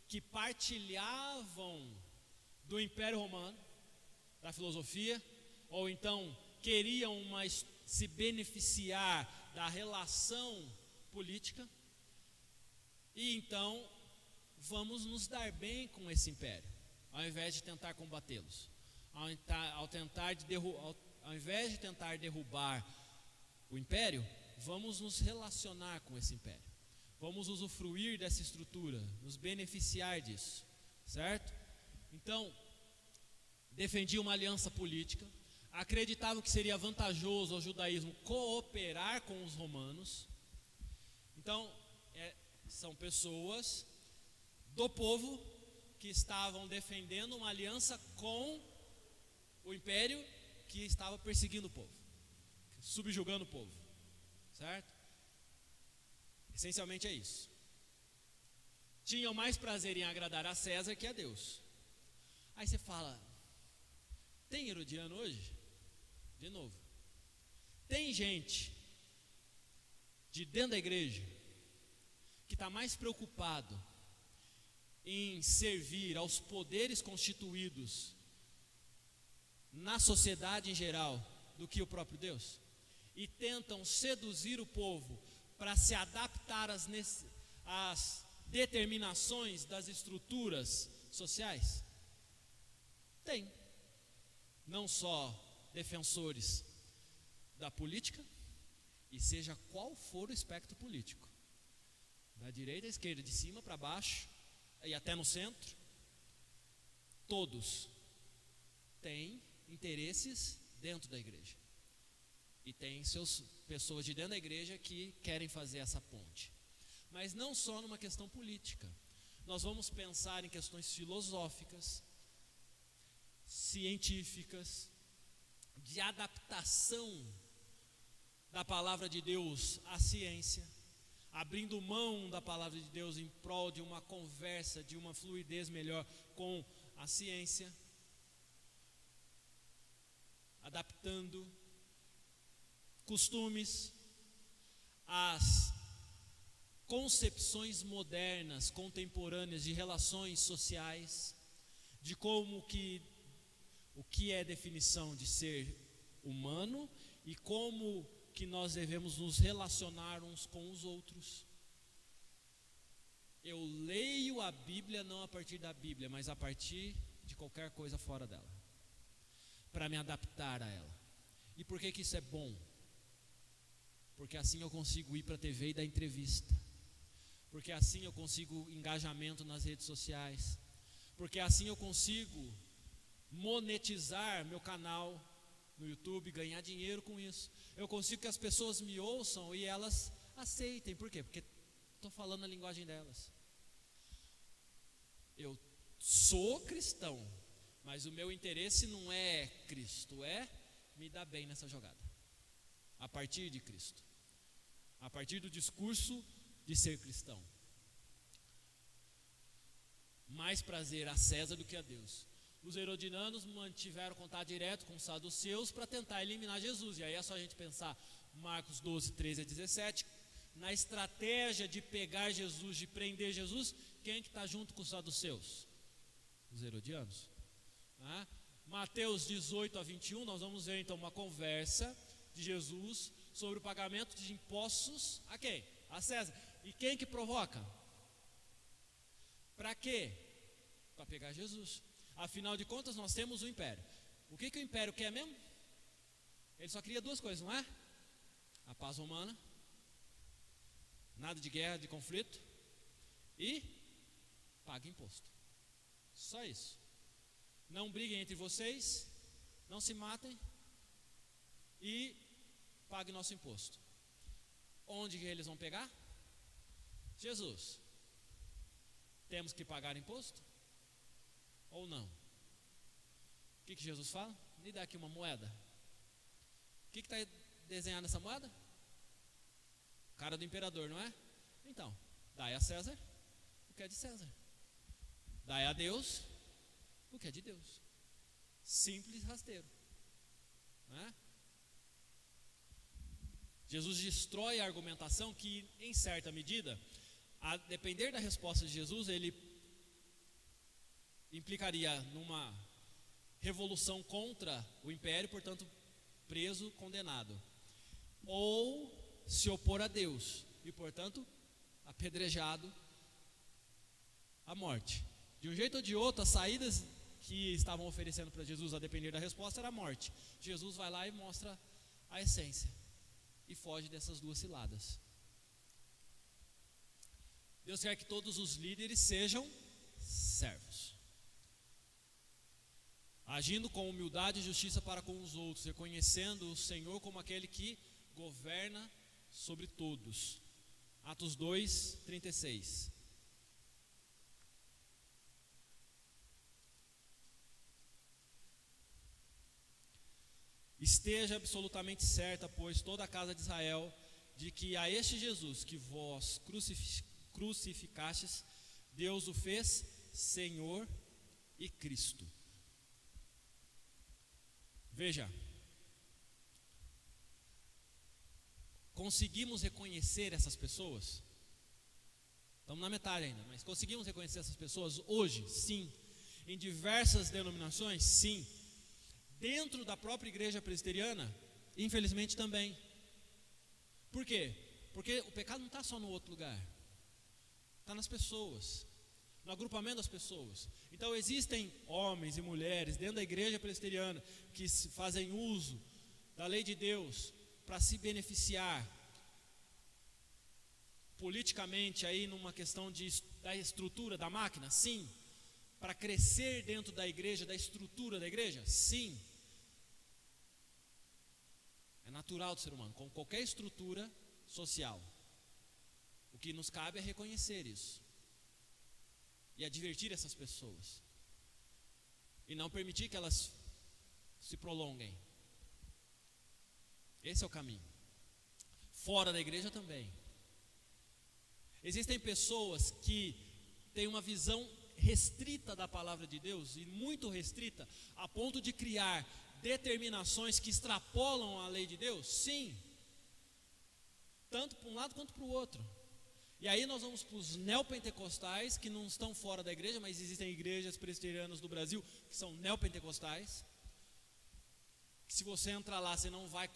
que partilhavam do Império Romano, da filosofia, ou então queriam se beneficiar da relação política, e então vamos nos dar bem com esse império, ao invés de tentar combatê-los, ao invés de tentar derrubar o império, vamos nos relacionar com esse império, vamos usufruir dessa estrutura, nos beneficiar disso, certo? Então, defendia uma aliança política, acreditavam que seria vantajoso ao judaísmo cooperar com os romanos. Então, são pessoas do povo que estavam defendendo uma aliança com o império que estava perseguindo o povo, subjugando o povo, certo? Essencialmente é isso. Tinham mais prazer em agradar a César que a Deus. Aí você fala, tem herodiano hoje? De novo, tem gente de dentro da igreja que está mais preocupado em servir aos poderes constituídos na sociedade em geral do que o próprio Deus, e tentam seduzir o povo para se adaptar às determinações das estruturas sociais. Tem não só defensores da política, e seja qual for o espectro político, da direita à esquerda, de cima para baixo e até no centro, todos têm interesses dentro da igreja, e tem pessoas de dentro da igreja que querem fazer essa ponte. Mas não só numa questão política, nós vamos pensar em questões filosóficas, científicas, de adaptação da palavra de Deus à ciência, abrindo mão da palavra de Deus em prol de uma conversa, de uma fluidez melhor com a ciência, adaptando costumes às concepções modernas, contemporâneas de relações sociais, de como o que é definição de ser humano e como que nós devemos nos relacionar uns com os outros. Eu leio a Bíblia não a partir da Bíblia, mas a partir de qualquer coisa fora dela, para me adaptar a ela. E por que isso é bom? Porque assim eu consigo ir para a TV e dar entrevista, porque assim eu consigo engajamento nas redes sociais, porque assim eu consigo monetizar meu canal no YouTube, ganhar dinheiro com isso. Eu consigo que as pessoas me ouçam e elas aceitem. Por quê? Porque estou falando a linguagem delas. Eu sou cristão, mas o meu interesse não é Cristo, é me dar bem nessa jogada, a partir de Cristo, a partir do discurso de ser cristão. Mais prazer a César do que a Deus. Os herodianos mantiveram contato direto com os saduceus para tentar eliminar Jesus. E aí é só a gente pensar Marcos 12, 13 a 17, na estratégia de pegar Jesus, de prender Jesus. Quem que está junto com os saduceus? Os herodianos. Mateus 18 a 21, nós vamos ver então uma conversa de Jesus sobre o pagamento de impostos a quem? A César. E quem que provoca? Para quê? Para pegar Jesus. Afinal de contas, nós temos o império. O que o império quer mesmo? Ele só queria duas coisas, não é? A paz romana, nada de guerra, de conflito, e paga imposto. Só isso. Não briguem entre vocês, não se matem e pague nosso imposto. Onde que eles vão pegar? Jesus. Temos que pagar imposto? Ou não? O que Jesus fala? Me dá aqui uma moeda. O que está desenhado nessa moeda? Cara do imperador, não é? Então, dai a César o que é de César, dai a Deus o que é de Deus. Simples, rasteiro, não é? Jesus destrói a argumentação que, em certa medida, a depender da resposta de Jesus, ele implicaria numa revolução contra o império, portanto preso, condenado, ou se opor a Deus e portanto apedrejado à morte. De um jeito ou de outro, as saídas que estavam oferecendo para Jesus, a depender da resposta, era a morte. Jesus vai lá e mostra a essência e foge dessas duas ciladas. Deus quer que todos os líderes sejam servos, agindo com humildade e justiça para com os outros, reconhecendo o Senhor como aquele que governa sobre todos, Atos 2, 36. Esteja absolutamente certa, pois, toda a casa de Israel, de que a este Jesus que vós crucificastes, Deus o fez Senhor e Cristo. Veja, conseguimos reconhecer essas pessoas? Estamos na metade ainda, mas conseguimos reconhecer essas pessoas hoje? Sim. Em diversas denominações? Sim. Dentro da própria igreja presbiteriana, infelizmente também. Por quê? Porque o pecado não está só no outro lugar, está nas pessoas, no agrupamento das pessoas. Então existem homens e mulheres dentro da igreja presbiteriana que fazem uso da lei de Deus para se beneficiar politicamente aí numa questão da estrutura da máquina, sim. Para crescer dentro da igreja, da estrutura da igreja, sim. É natural do ser humano, com qualquer estrutura social. O que nos cabe é reconhecer isso e advertir essas pessoas e não permitir que elas se prolonguem. Esse é o caminho. Fora da igreja também. Existem pessoas que têm uma visão restrita da palavra de Deus, e muito restrita, a ponto de criar determinações que extrapolam a lei de Deus? Sim. Tanto para um lado quanto para o outro. E aí nós vamos para os neopentecostais, que não estão fora da igreja, mas existem igrejas presbiterianas do Brasil que são neopentecostais. Que se você entrar lá, você não vai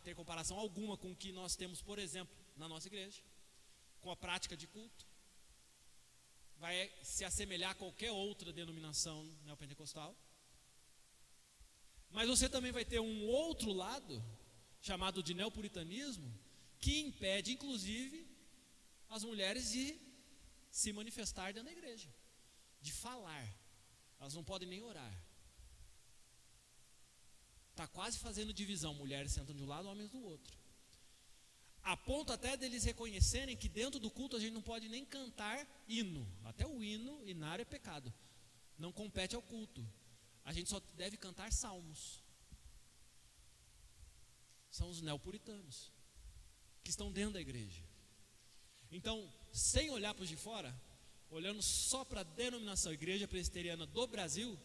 ter comparação alguma com o que nós temos, por exemplo, na nossa igreja, com a prática de culto. Vai se assemelhar a qualquer outra denominação neopentecostal. Mas você também vai ter um outro lado, chamado de neopuritanismo, que impede, inclusive, as mulheres de se manifestar dentro da igreja, de falar. Elas não podem nem orar. Está quase fazendo divisão, mulheres sentam de um lado, homens do outro. A ponto até deles reconhecerem que dentro do culto a gente não pode nem cantar hino. Até o hino, hinário, é pecado. Não compete ao culto. A gente só deve cantar salmos. São os neopuritanos que estão dentro da igreja. Então, sem olhar para os de fora, olhando só para a denominação Igreja Presbiteriana do Brasil,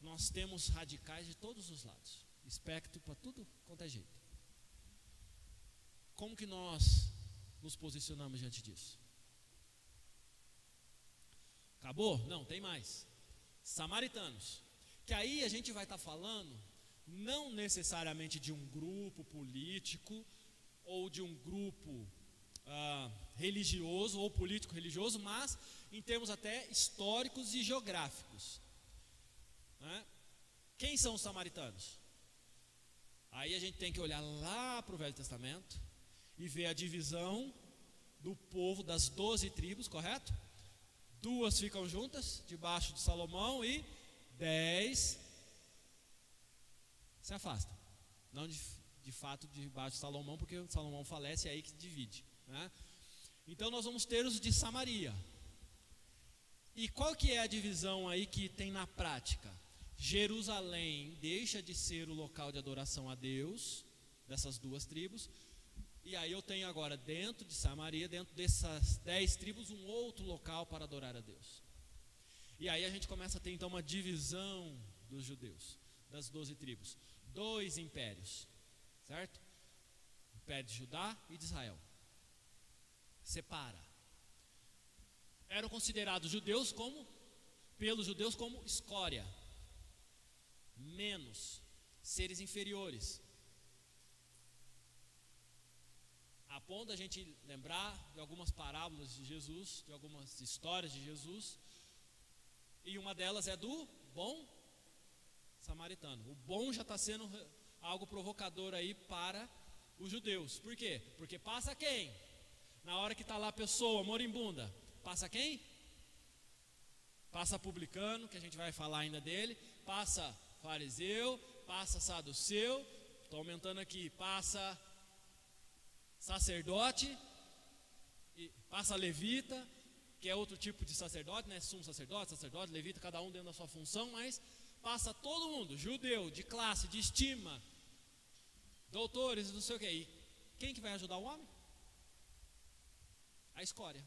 nós temos radicais de todos os lados, espectro para tudo quanto é jeito. Como que nós nos posicionamos diante disso? Acabou? Não, tem mais. Samaritanos. Que aí a gente vai estar falando não necessariamente de um grupo político ou de um grupo religioso ou político religioso, mas em termos até históricos e geográficos, né? Quem são os samaritanos? Aí a gente tem que olhar lá para o Velho Testamento e ver a divisão do povo das 12 tribos, correto? 2 ficam juntas, debaixo de Salomão, e 10 se afastam. Não de fato debaixo de Salomão, porque Salomão falece, é aí que divide, né? Então nós vamos ter os de Samaria. E qual que é a divisão aí que tem na prática? Jerusalém deixa de ser o local de adoração a Deus, dessas 2 tribos, e aí eu tenho agora dentro de Samaria, dentro dessas 10 tribos, um outro local para adorar a Deus. E aí a gente começa a ter então uma divisão dos judeus, das 12 tribos. 2 impérios, certo? O Império de Judá e de Israel. Separa. Eram considerados judeus pelos judeus como escória, menos, seres inferiores. A ponto da gente lembrar de algumas parábolas de Jesus, de algumas histórias de Jesus, e uma delas é do bom samaritano. O bom já está sendo algo provocador aí para os judeus. Por quê? Porque passa quem? Na hora que está lá a pessoa moribunda, passa quem? Passa publicano, que a gente vai falar ainda dele, passa fariseu, passa saduceu, estou aumentando aqui, passa sacerdote, e passa levita, que é outro tipo de sacerdote, né? Sumo sacerdote, sacerdote, levita, cada um dentro da sua função, mas passa todo mundo, judeu, de classe, de estima, doutores, não sei o que. E quem que vai ajudar o homem? A escória.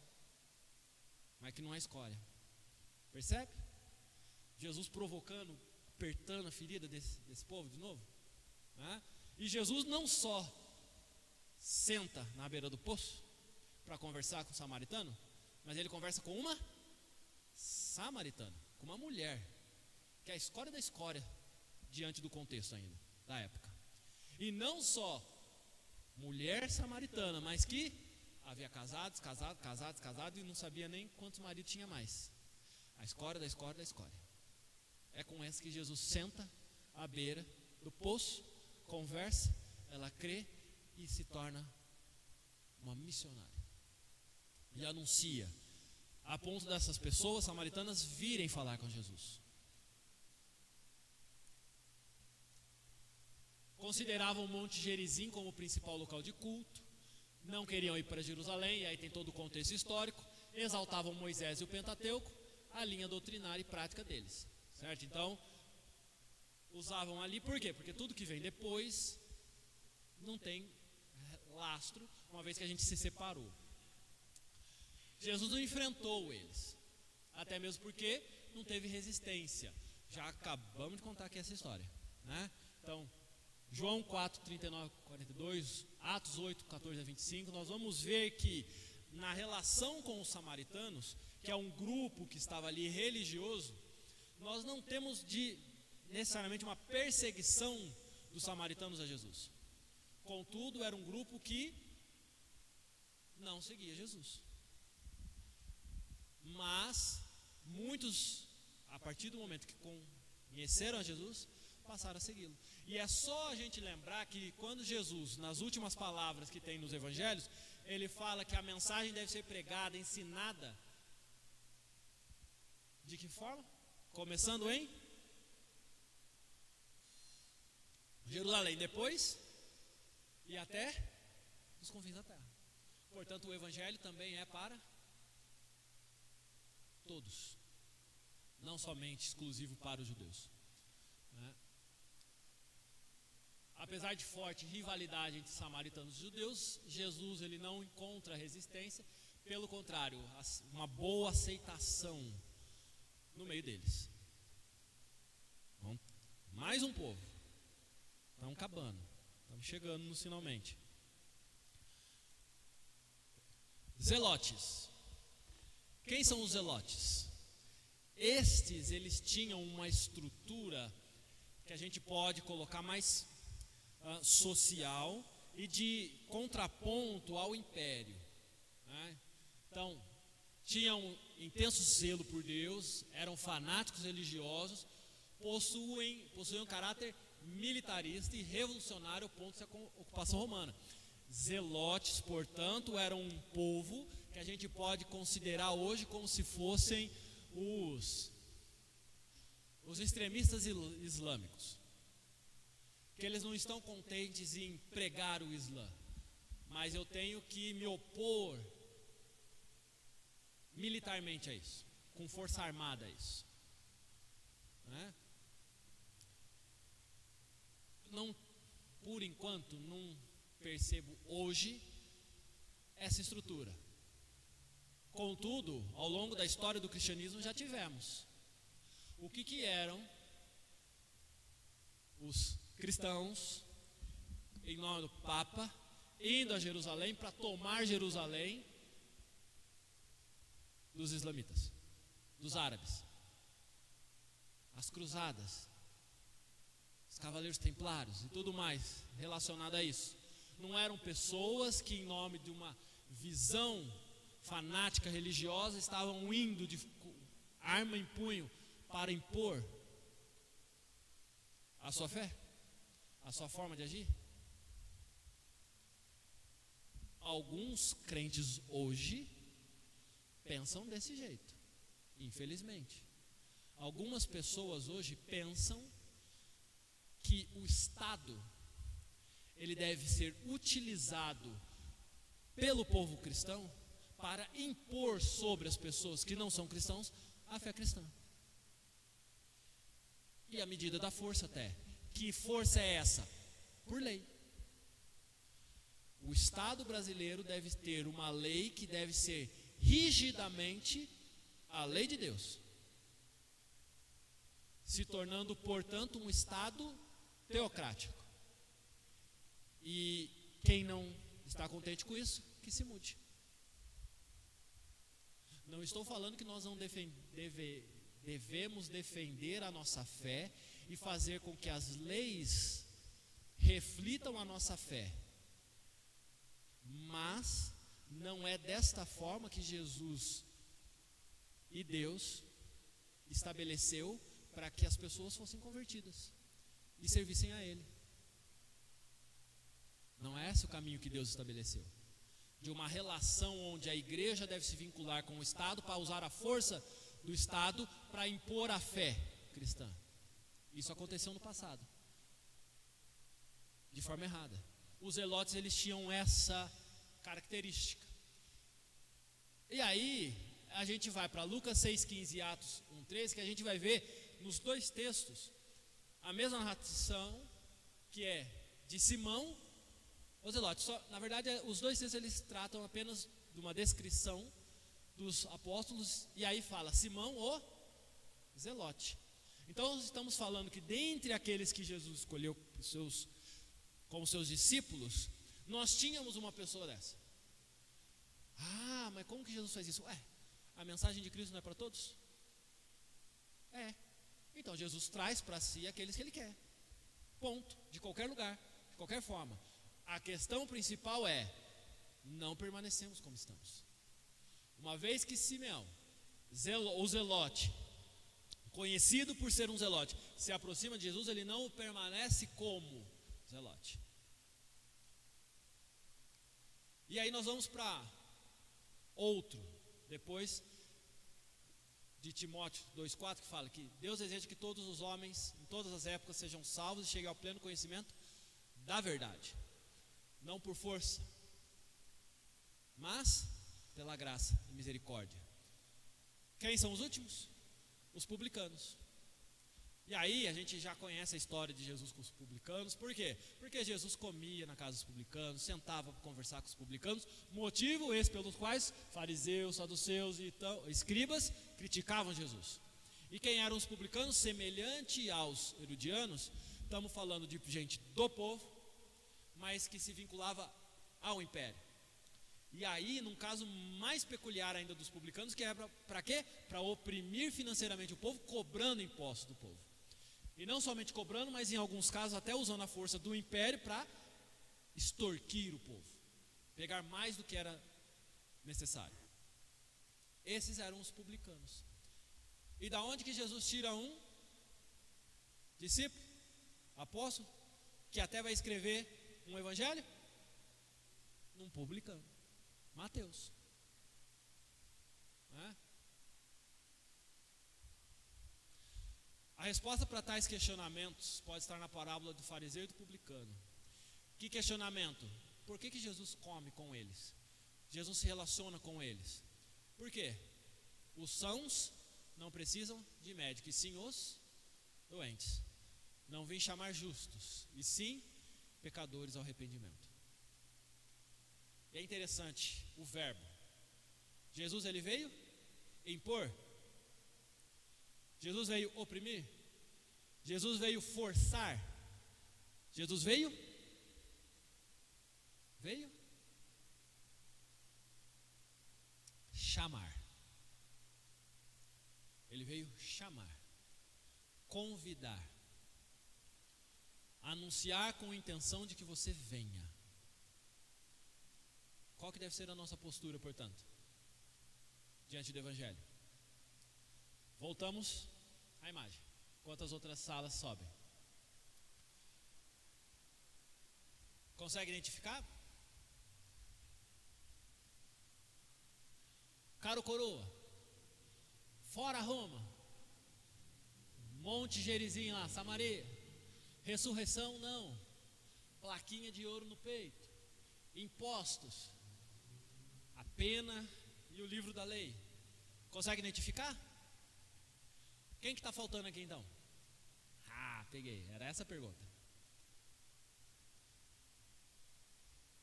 Mas que não é escória. Percebe? Jesus provocando, apertando a ferida desse povo de novo, né? E Jesus não só senta na beira do poço para conversar com o samaritano, mas ele conversa com uma samaritana, com uma mulher, que é a escória da escória, diante do contexto ainda, da época. E não só mulher samaritana, mas que havia casados e não sabia nem quantos maridos tinha mais. A escória da escória da escória. É com essa que Jesus senta à beira do poço, conversa, ela crê e se torna uma missionária. E anuncia, a ponto dessas pessoas samaritanas virem falar com Jesus. Consideravam o Monte Gerizim como o principal local de culto, não queriam ir para Jerusalém, e aí tem todo o contexto histórico, exaltavam Moisés e o Pentateuco, a linha doutrinária e prática deles, certo? Então, usavam ali, por quê? Porque tudo que vem depois não tem lastro, uma vez que a gente se separou. Jesus não enfrentou eles, até mesmo porque não teve resistência. Já acabamos de contar aqui essa história, né? Então, João 4, 39, 42, Atos 8, 14 a 25, nós vamos ver que na relação com os samaritanos, que é um grupo que estava ali religioso, nós não temos necessariamente uma perseguição dos samaritanos a Jesus. Contudo, era um grupo que não seguia Jesus. Mas muitos, a partir do momento que conheceram a Jesus, passaram a segui-lo. E é só a gente lembrar que quando Jesus, nas últimas palavras que tem nos evangelhos, ele fala que a mensagem deve ser pregada, ensinada. De que forma? Começando em Jerusalém, depois e até os confins da terra. Portanto, o evangelho também é para todos, não somente exclusivo para os judeus, né? Apesar de forte rivalidade entre samaritanos e judeus, Jesus ele não encontra resistência, pelo contrário, uma boa aceitação no meio deles. Bom, mais um povo, estamos acabando, estamos chegando no finalmente. Zelotes. Quem são os zelotes? Estes, eles tinham uma estrutura que a gente pode colocar mais social e de contraponto ao império, né? Então, tinham um intenso zelo por Deus, eram fanáticos religiosos, possuíam um caráter militarista e revolucionário ao ponto da ocupação romana. Zelotes, portanto, eram um povo que a gente pode considerar hoje como se fossem os extremistas islâmicos, que eles não estão contentes em pregar o Islã, mas eu tenho que me opor militarmente a isso, com força armada a isso, né? Não, por enquanto, não percebo hoje essa estrutura. Contudo, ao longo da história do cristianismo já tivemos. O que eram os cristãos, em nome do Papa, indo a Jerusalém para tomar Jerusalém dos islamitas, dos árabes, as cruzadas, os cavaleiros templários e tudo mais relacionado a isso. Não eram pessoas que, em nome de uma visão fanática religiosa, estavam indo de arma em punho para impor a sua fé, a sua forma de agir. Alguns crentes hoje pensam desse jeito, infelizmente. Algumas pessoas hoje pensam que o Estado ele deve ser utilizado pelo povo cristão para impor sobre as pessoas que não são cristãos a fé cristã. E a medida da força até. Que força é essa? Por lei. O Estado brasileiro deve ter uma lei que deve ser rigidamente a lei de Deus, se tornando, portanto, um Estado teocrático. E quem não está contente com isso, que se mude. Não estou falando que nós não devemos defender a nossa fé e fazer com que as leis reflitam a nossa fé. Mas não é desta forma que Jesus e Deus estabeleceu para que as pessoas fossem convertidas e servissem a Ele. Não é esse o caminho que Deus estabeleceu. De uma relação onde a igreja deve se vincular com o Estado para usar a força do Estado para impor a fé cristã. Isso aconteceu no passado, de forma errada. Os zelotes, eles tinham essa característica. E aí, a gente vai para Lucas 6,15 e Atos 1,13, que a gente vai ver nos dois textos a mesma narração, que é de Simão, o zelote. Na verdade, os dois textos eles tratam apenas de uma descrição dos apóstolos, e aí fala Simão, o zelote. Então, nós estamos falando que dentre aqueles que Jesus escolheu como seus discípulos, nós tínhamos uma pessoa dessa. Ah, mas como que Jesus faz isso? A mensagem de Cristo não é para todos? É. Então Jesus traz para si aqueles que Ele quer. Ponto. De qualquer lugar, de qualquer forma. A questão principal é: não permanecemos como estamos. Uma vez que Simeão, o zelote, conhecido por ser um zelote, se aproxima de Jesus, ele não permanece como zelote. E aí nós vamos para outro, depois de Timóteo 2,4, que fala que Deus deseja que todos os homens, em todas as épocas, sejam salvos e cheguem ao pleno conhecimento da verdade. Não por força, mas pela graça e misericórdia. Quem são os últimos? Os publicanos. E aí a gente já conhece a história de Jesus com os publicanos. Por quê? Porque Jesus comia na casa dos publicanos, sentava para conversar com os publicanos. Motivo esse pelos quais fariseus, saduceus e escribas criticavam Jesus. E quem eram os publicanos? Semelhante aos herodianos, estamos falando de gente do povo, mas que se vinculava ao império. E aí, num caso mais peculiar ainda dos publicanos, que era para quê? Para oprimir financeiramente o povo, cobrando impostos do povo. E não somente cobrando, mas em alguns casos até usando a força do império para extorquir o povo, pegar mais do que era necessário. Esses eram os publicanos. E da onde que Jesus tira um discípulo, apóstolo, que até vai escrever um evangelho? Num publicano, Mateus. A resposta para tais questionamentos pode estar na parábola do fariseu e do publicano. Que questionamento? Por que Jesus come com eles? Jesus se relaciona com eles. Por quê? Os sãos não precisam de médico, e sim os doentes. Não vim chamar justos, e sim pecadores ao arrependimento. E é interessante o verbo. Jesus ele veio impor. Jesus veio oprimir. Jesus veio forçar. Jesus veio chamar. Ele veio chamar, convidar, anunciar com a intenção de que você venha. Qual que deve ser a nossa postura, portanto, diante do Evangelho? Voltamos à imagem, enquanto as outras salas sobem. Consegue identificar? Caro coroa, fora Roma, Monte Gerizim lá, Samaria, ressurreição não, plaquinha de ouro no peito, impostos, a pena e o livro da lei? Consegue identificar? Quem que está faltando aqui então? Ah, peguei, era essa a pergunta.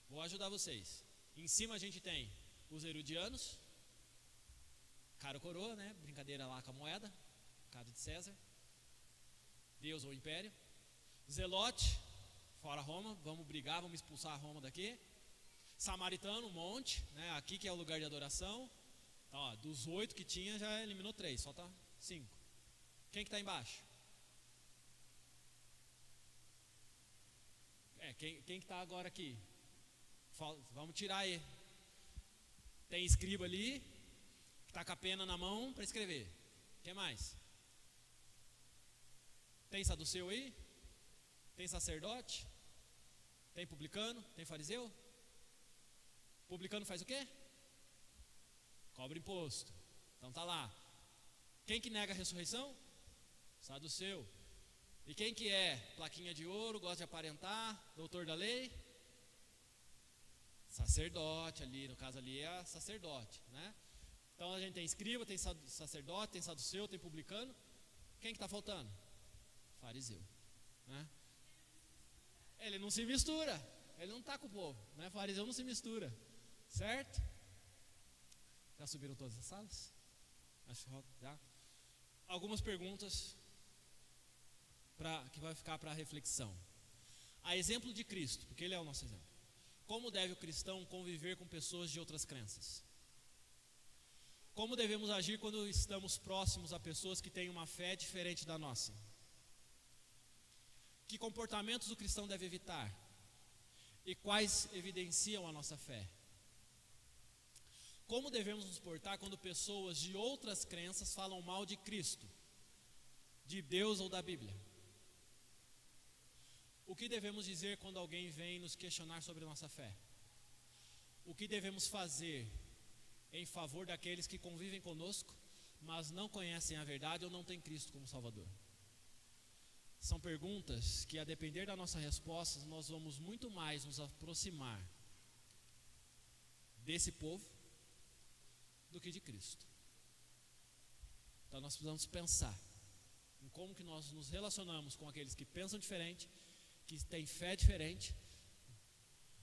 Vou ajudar vocês. Em cima a gente tem os herodianos, cara ou coroa, né? Brincadeira lá com a moeda, cara de César, Deus ou império. Zelote, fora Roma, vamos brigar, vamos expulsar Roma daqui. Samaritano, um monte, né? Aqui que é o lugar de adoração. Então, ó, dos 8 que tinha, já eliminou 3, falta 5. Quem que está embaixo? Quem que está agora aqui? Vamos tirar aí. Tem escriba ali, que está com a pena na mão para escrever. Quem mais? Tem saduceu aí? Tem sacerdote? Tem publicano? Tem fariseu? Publicano faz o quê? Cobra imposto. Então tá lá. Quem que nega a ressurreição? Saduceu. E quem que é? Plaquinha de ouro, gosta de aparentar, doutor da lei? Sacerdote ali, no caso ali é sacerdote, né? Então a gente tem escriba, tem sacerdote, tem saduceu, tem publicano. Quem que está faltando? Fariseu, né? Ele não se mistura, ele não está com o povo, né? Fariseu não se mistura, certo? Já subiram todas as salas? Acho que já. Algumas perguntas que vai ficar para reflexão. A exemplo de Cristo, porque Ele é o nosso exemplo. Como deve o cristão conviver com pessoas de outras crenças? Como devemos agir quando estamos próximos a pessoas que têm uma fé diferente da nossa? Que comportamentos o cristão deve evitar? E quais evidenciam a nossa fé? Como devemos nos portar quando pessoas de outras crenças falam mal de Cristo, de Deus ou da Bíblia? O que devemos dizer quando alguém vem nos questionar sobre a nossa fé? O que devemos fazer em favor daqueles que convivem conosco, mas não conhecem a verdade ou não têm Cristo como Salvador? São perguntas que, a depender da nossa resposta, nós vamos muito mais nos aproximar desse povo do que de Cristo. Então nós precisamos pensar em como que nós nos relacionamos com aqueles que pensam diferente, que têm fé diferente,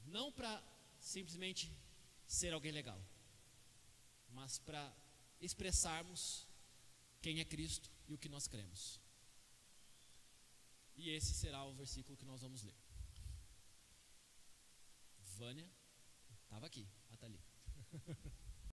não para simplesmente ser alguém legal, mas para expressarmos quem é Cristo e o que nós cremos. E esse será o versículo que nós vamos ler. Vânia estava aqui, ela está ali.